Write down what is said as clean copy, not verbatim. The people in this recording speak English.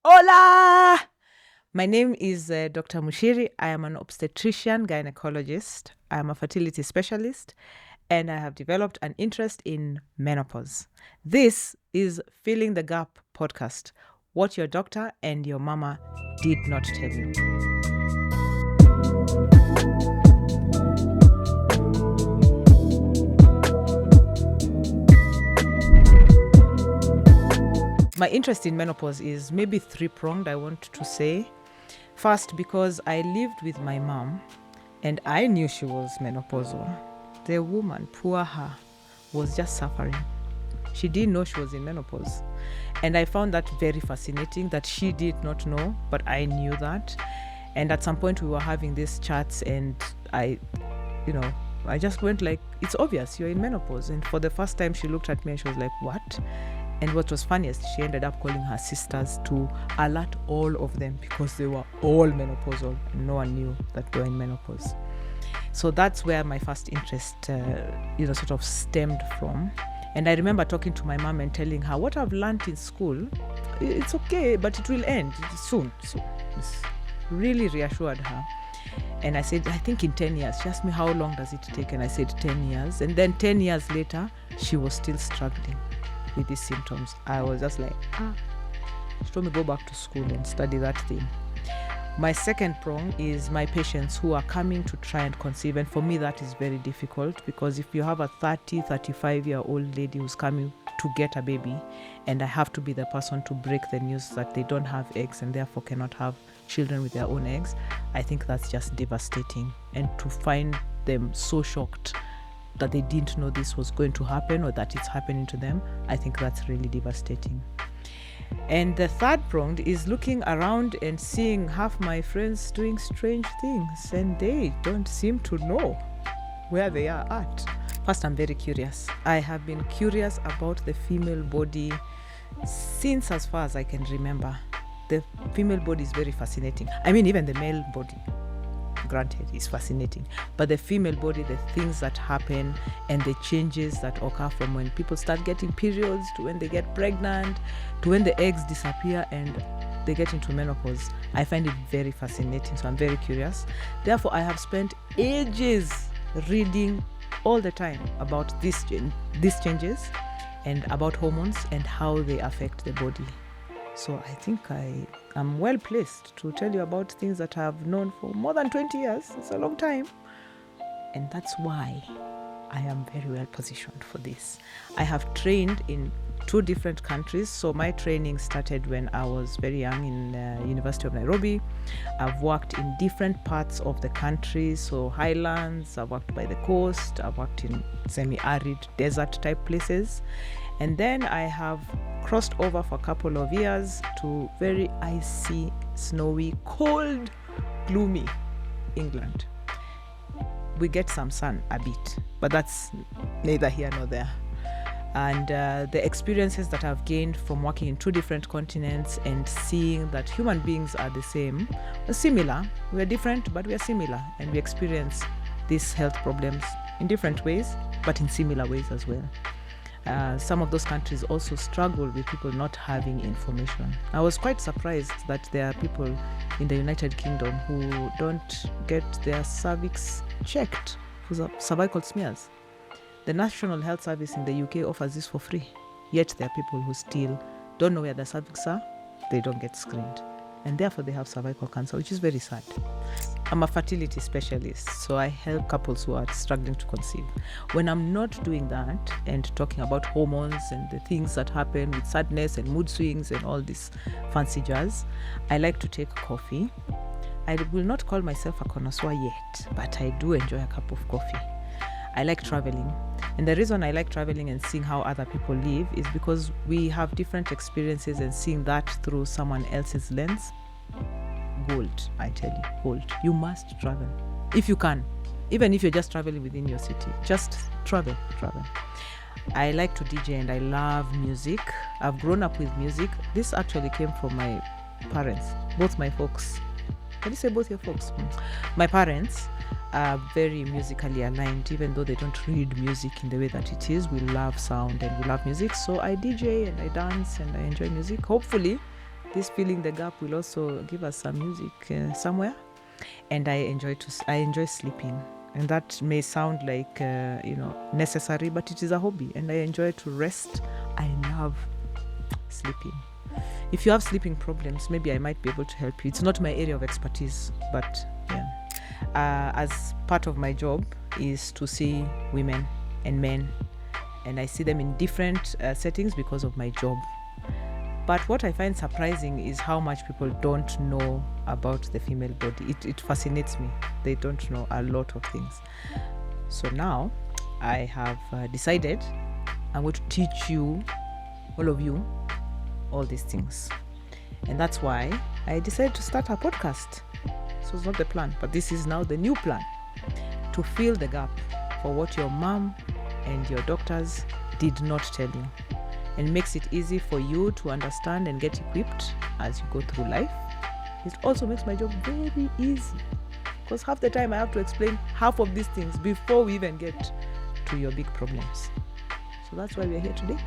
Hola! My name is Dr. Muchiri. I am an obstetrician gynecologist. I am a fertility specialist, and I have developed an interest in menopause. This is Filling the Gap podcast, what your doctor and your mama did not tell you. My interest in menopause is maybe three-pronged, I want to say. First, because I lived with my mom and I knew she was menopausal. The woman, poor her, was just suffering. She didn't know she was in menopause. And I found that very fascinating that she did not know, but I knew that. And at some point we were having these chats and I just went like, it's obvious, you're in menopause. And for the first time she looked at me and she was like, what? And what was funniest, she ended up calling her sisters to alert all of them because they were all menopausal and no one knew that they were in menopause. So that's where my first interest, sort of stemmed from. And I remember talking to my mom and telling her, what I've learned in school, it's okay, but it will end soon. So this really reassured her. And I said, I think in 10 years. She asked me, how long does it take? And I said, 10 years. And then 10 years later, she was still struggling with these symptoms. I was just like, she told me go back to school and study that thing. My second prong is my patients who are coming to try and conceive. And for me, that is very difficult because if you have a 35-year-old lady who's coming to get a baby and I have to be the person to break the news that they don't have eggs and therefore cannot have children with their own eggs, I think that's just devastating. And to find them so shocked that they didn't know this was going to happen or that it's happening to them, I think that's really devastating. And the third prong is looking around and seeing half my friends doing strange things and they don't seem to know where they are at. First, I'm very curious. I have been curious about the female body since as far as I can remember. The female body is very fascinating. I mean, even the male body, granted, is fascinating, but the female body, the things that happen and the changes that occur from when people start getting periods to when they get pregnant to when the eggs disappear and they get into menopause, I find it very fascinating. So I'm very curious. Therefore, I have spent ages reading all the time about these changes and about hormones and how they affect the body. So I think I am well placed to tell you about things that I have known for more than 20 years. It's a long time. And that's why I am very well positioned for this. I have trained in 2 different countries. So my training started when I was very young in University of Nairobi. I've worked in different parts of the country. So highlands, I've worked by the coast, I've worked in semi-arid desert type places. And then I have crossed over for a couple of years to very icy, snowy, cold, gloomy England. We get some sun a bit, but that's neither here nor there. And the experiences that I've gained from working in 2 different continents and seeing that human beings are the same, or similar. We're different, but we are similar. And we experience these health problems in different ways, but in similar ways as well. Some of those countries also struggle with people not having information. I was quite surprised that there are people in the United Kingdom who don't get their cervix checked for cervical smears. The National Health Service in the UK offers this for free. Yet there are people who still don't know where their cervix are, they don't get screened. And therefore they have cervical cancer, which is very sad. I'm a fertility specialist, so I help couples who are struggling to conceive. When I'm not doing that and talking about hormones and the things that happen with sadness and mood swings and all this fancy jazz, I like to take coffee. I will not call myself a connoisseur yet, but I do enjoy a cup of coffee. I like traveling. And the reason I like traveling and seeing how other people live is because we have different experiences, and seeing that through someone else's lens, gold, I tell you, gold. You must travel if you can. Even if you're just traveling within your city, just travel. I like to DJ and I love music. I've grown up with music. This actually came from my parents, both my folks. Can you say both your folks? My parents are very musically aligned, even though they don't read music in the way that it is. We love sound and we love music. So I DJ and I dance and I enjoy music. Hopefully This filling the gap will also give us some music somewhere. And I enjoy sleeping. And that may sound like, necessary, but it is a hobby. And I enjoy to rest. I love sleeping. If you have sleeping problems, maybe I might be able to help you. It's not my area of expertise, but yeah. As part of my job is to see women and men. And I see them in different settings because of my job. But what I find surprising is how much people don't know about the female body. It fascinates me. They don't know a lot of things. So now I have decided I'm going to teach you, all of you, all these things. And that's why I decided to start a podcast. So it's not the plan, but this is now the new plan, to fill the gap for what your mom and your doctors did not tell you. And makes it easy for you to understand and get equipped as you go through life. It also makes my job very easy, because half the time I have to explain half of these things before we even get to your big problems. So that's why we're here today.